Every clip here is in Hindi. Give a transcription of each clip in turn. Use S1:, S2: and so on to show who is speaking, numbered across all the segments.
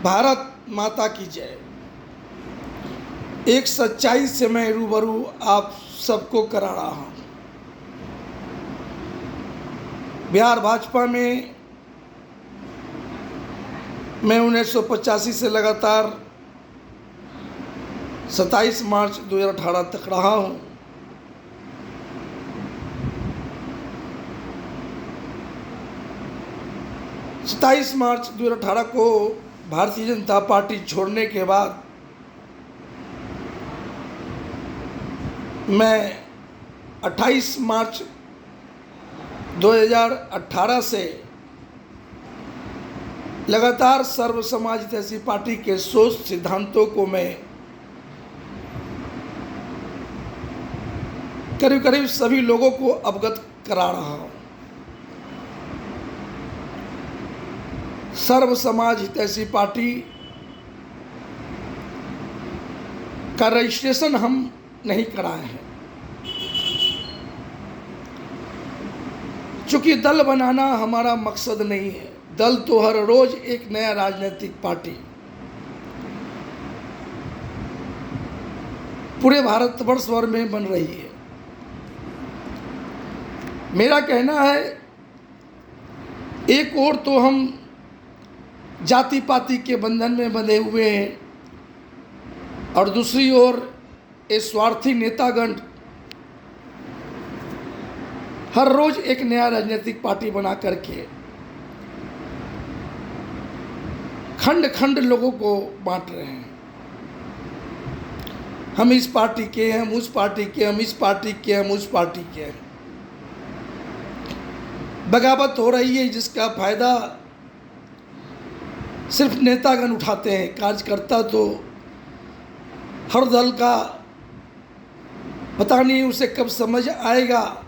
S1: भारत माता की जय। एक सच्चाई से मैं रूबरू आप सबको करा रहा हूँ। बिहार भाजपा में मैं 1985 से लगातार 27 मार्च 2018 तक रहा हूँ। सत्ताईस मार्च 2018 को भारतीय जनता पार्टी छोड़ने के बाद मैं 28 मार्च 2018 से लगातार सर्व समाज जैसी पार्टी के सोच सिद्धांतों को मैं करीब करीब सभी लोगों को अवगत करा रहा हूँ। सर्व समाज हितैषी पार्टी का रजिस्ट्रेशन हम नहीं कराए हैं, चूंकि दल बनाना हमारा मकसद नहीं है। दल तो हर रोज एक नया राजनीतिक पार्टी पूरे भारतवर्ष भर में बन रही है। मेरा कहना है, एक ओर तो हम जाति पाति के बंधन में बंधे हुए हैं और दूसरी ओर ये स्वार्थी नेतागण हर रोज एक नया राजनीतिक पार्टी बना करके खंड खंड लोगों को बांट रहे हैं। हम इस पार्टी के हैं, हम उस पार्टी के, हम इस पार्टी के, हम उस पार्टी के हैं। बगावत हो रही है जिसका फायदा सिर्फ नेतागण उठाते हैं। कार्यकर्ता तो हर दल का पता नहीं उसे कब समझ आएगा।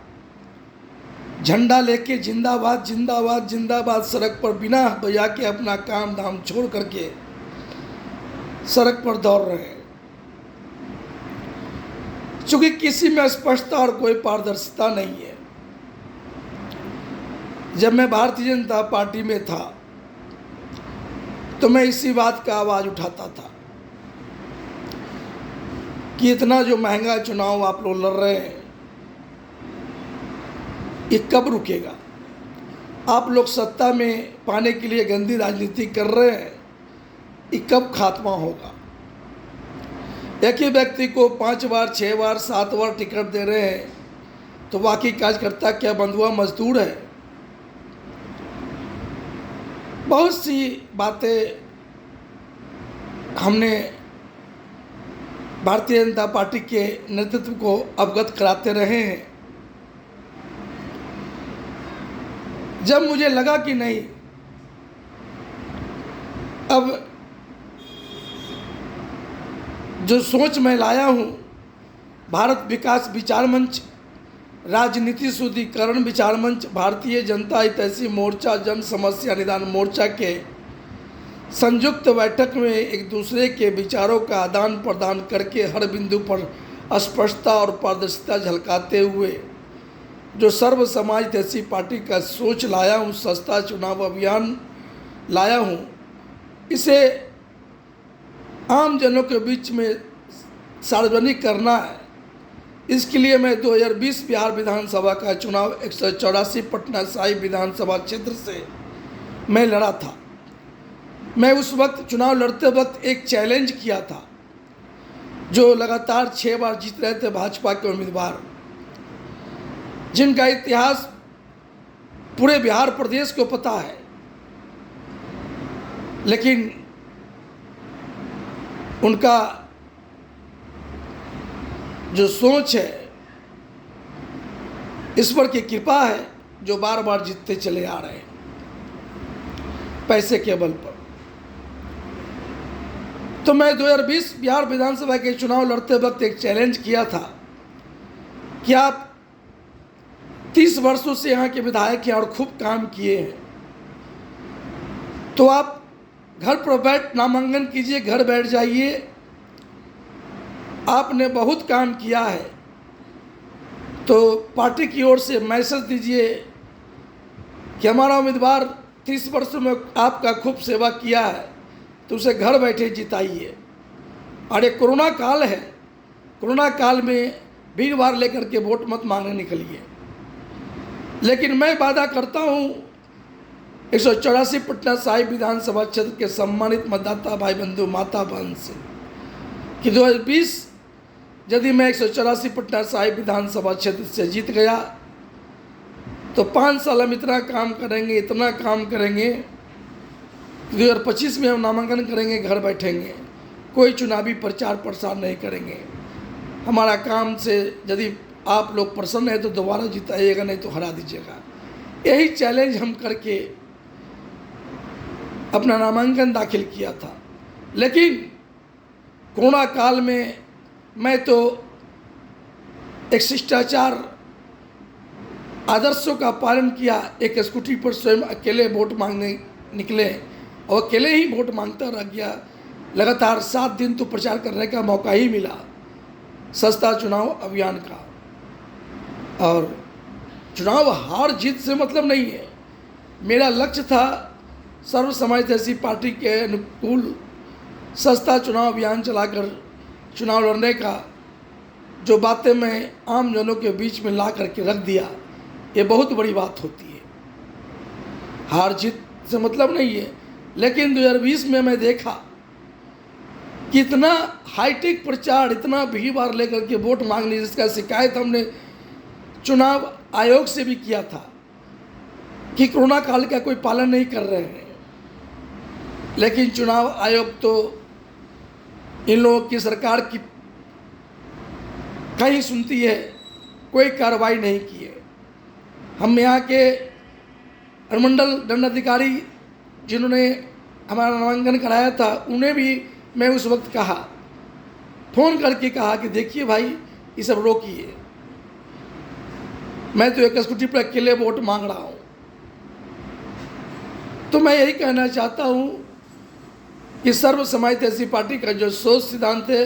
S1: झंडा लेके जिंदाबाद जिंदाबाद जिंदाबाद सड़क पर बिना बजा के अपना काम धाम छोड़ करके सड़क पर दौड़ रहे हैं, क्योंकि किसी में स्पष्टता और कोई पारदर्शिता नहीं है। जब मैं भारतीय जनता पार्टी में था तो मैं इसी बात का आवाज़ उठाता था कि इतना जो महंगा चुनाव आप लोग लड़ रहे हैं, ये कब रुकेगा? आप लोग सत्ता में पाने के लिए गंदी राजनीति कर रहे हैं, ये कब खात्मा होगा? एक ही व्यक्ति को 5 बार 6 बार 7 बार टिकट दे रहे हैं, तो बाकी कार्यकर्ता क्या बंधुआ मजदूर है? बहुत सी बातें हमने भारतीय जनता पार्टी के नेतृत्व को अवगत कराते रहे हैं। जब मुझे लगा कि नहीं, अब जो सोच मैं लाया हूँ, भारत विकास विचार मंच, राजनीति शुद्धिकरण विचार मंच, भारतीय जनता हितैषी मोर्चा, जन समस्या निदान मोर्चा के संयुक्त बैठक में एक दूसरे के विचारों का आदान प्रदान करके हर बिंदु पर स्पष्टता और पारदर्शिता झलकाते हुए जो सर्व समाज हितैषी पार्टी का सोच लाया हूँ, सस्ता चुनाव अभियान लाया हूँ, इसे आम जनों के बीच में सार्वजनिक करना है। इसके लिए मैं 2020 बिहार विधानसभा का चुनाव 184 पटना साहिब विधानसभा क्षेत्र से मैं लड़ा था। मैं उस वक्त चुनाव लड़ते वक्त एक चैलेंज किया था, जो लगातार 6 बार जीत रहे थे भाजपा के उम्मीदवार, जिनका इतिहास पूरे बिहार प्रदेश को पता है, लेकिन उनका जो सोच है, ईश्वर की कृपा है, जो बार बार जीतते चले आ रहे हैं पैसे के बल पर। तो मैं 2020 बिहार विधानसभा के चुनाव लड़ते वक्त एक चैलेंज किया था कि आप 30 वर्षों से यहाँ के विधायक हैं और खूब काम किए हैं, तो आप घर पर बैठ नामांकन कीजिए, घर बैठ जाइए। आपने बहुत काम किया है, तो पार्टी की ओर से मैसेज दीजिए कि हमारा उम्मीदवार 30 वर्षों में आपका खूब सेवा किया है, तो उसे घर बैठे जिताइए। और ये कोरोना काल है, कोरोना काल में भीड़ भाड़ लेकर के वोट मत मांगने निकलिए। लेकिन मैं वादा करता हूँ 184 पटना साहिब विधानसभा क्षेत्र के सम्मानित मतदाता भाई बंधु माता बहन से कि 2020 यदि मैं 184 पटना साहिब विधानसभा क्षेत्र से जीत गया तो 5 साल हम इतना काम करेंगे, इतना काम करेंगे। 2025 में हम नामांकन करेंगे, घर बैठेंगे, कोई चुनावी प्रचार प्रसार नहीं करेंगे। हमारा काम से यदि आप लोग प्रसन्न हैं तो दोबारा जिताइएगा, नहीं तो हरा दीजिएगा। यही चैलेंज हम करके अपना नामांकन दाखिल किया था। लेकिन कोरोना काल में मैं तो एक शिष्टाचार आदर्शों का पालन किया। एक स्कूटी पर स्वयं अकेले वोट मांगने निकले और अकेले ही वोट मांगता रह गया। लगातार 7 दिन तो प्रचार करने का मौका ही मिला सस्ता चुनाव अभियान का। और चुनाव हार जीत से मतलब नहीं है। मेरा लक्ष्य था सर्व समाजवादी पार्टी के अनुकूल सस्ता चुनाव अभियान चलाकर चुनाव लड़ने का। जो बातें मैं आम जनों के बीच में ला करके रख दिया, ये बहुत बड़ी बात होती है। हार जीत से मतलब नहीं है। लेकिन 2020 में मैं देखा कि इतना हाईटेक प्रचार, इतना भीड़ भाड़ लेकर के वोट मांगने, जिसका शिकायत हमने चुनाव आयोग से भी किया था कि कोरोना काल का कोई पालन नहीं कर रहे हैं। लेकिन चुनाव आयोग तो इन लोगों की सरकार की कहीं सुनती है, कोई कार्रवाई नहीं की है। हम यहाँ के अनुमंडल दंडाधिकारी जिन्होंने हमारा नामांकन कराया था, उन्हें भी मैं उस वक्त कहा, फ़ोन करके कहा कि देखिए भाई ये सब रोकिए, मैं तो एक स्कूटी पर अकेले वोट मांग रहा हूँ। तो मैं यही कहना चाहता हूँ कि सर्व समाजवादी पार्टी का जो सोच सिद्धांत है,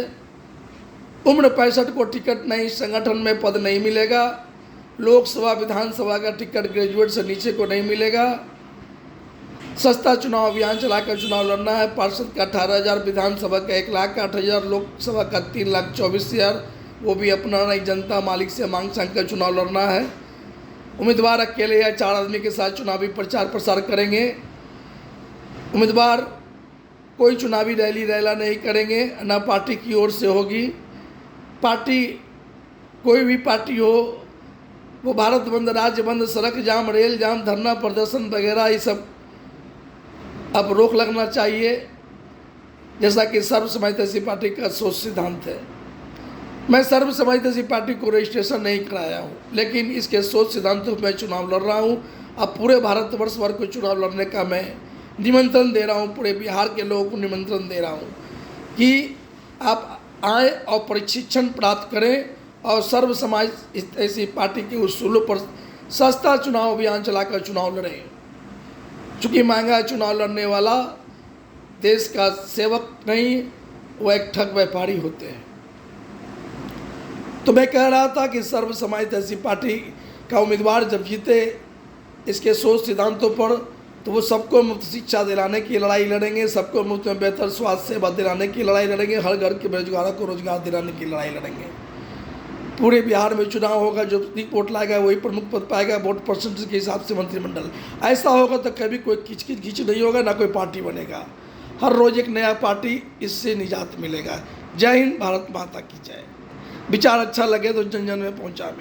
S1: उम्र 65 को टिकट नहीं, संगठन में पद नहीं मिलेगा, लोकसभा विधानसभा का टिकट ग्रेजुएट से नीचे को नहीं मिलेगा, सस्ता चुनाव अभियान चलाकर चुनाव लड़ना है। पार्षद का 18,000, विधानसभा का 1,08,000, लोकसभा का 3,24,000, वो भी अपना नहीं, जनता मालिक से मांग सांग कर चुनाव लड़ना है। उम्मीदवार अकेले या 4 आदमी के साथ चुनावी प्रचार प्रसार करेंगे। उम्मीदवार कोई चुनावी रैली रैला नहीं करेंगे, ना पार्टी की ओर से होगी। पार्टी कोई भी पार्टी हो, वो भारत बंद, राज्य बंद, सड़क जाम, रेल जाम, धरना प्रदर्शन वगैरह, ये सब अब रोक लगना चाहिए, जैसा कि सर्व समाजवादी पार्टी का सोच सिद्धांत है। मैं सर्व समाजवादी पार्टी को रजिस्ट्रेशन नहीं कराया हूँ, लेकिन इसके सोच सिद्धांतों पर मैं चुनाव लड़ रहा हूँ। अब पूरे भारतवर्ष भर को चुनाव लड़ने का मैं निमंत्रण दे रहा हूँ, पूरे बिहार के लोगों को निमंत्रण दे रहा हूँ कि आप आए और प्रशिक्षण प्राप्त करें और सर्व समाज ऐसी पार्टी के उसूलों पर सस्ता चुनाव अभियान चलाकर चुनाव लड़ें। चूँकि महंगा चुनाव लड़ने वाला देश का सेवक नहीं, वो एक ठग व्यापारी होते हैं। तो मैं कह रहा था कि सर्व समाजवादी पार्टी का उम्मीदवार जब जीते इसके सोच सिद्धांतों पर, तो वो सबको मुफ्त शिक्षा दिलाने की लड़ाई लड़ेंगे, सबको मुफ्त में बेहतर स्वास्थ्य सेवा दिलाने की लड़ाई लड़ेंगे, हर घर के बेरोजगारों को रोजगार दिलाने की लड़ाई लड़ेंगे। पूरे बिहार में चुनाव होगा, जो वोट लाएगा वही प्रमुख पद पाएगा, वोट परसेंटेज के हिसाब से मंत्रिमंडल। ऐसा होगा तो कभी कोई खिचखिच नहीं होगा, ना कोई पार्टी बनेगा। हर रोज़ एक नया पार्टी, इससे निजात मिलेगा। जय हिंद, भारत माता की जय। विचार अच्छा लगे तो जन जन में पहुँचा।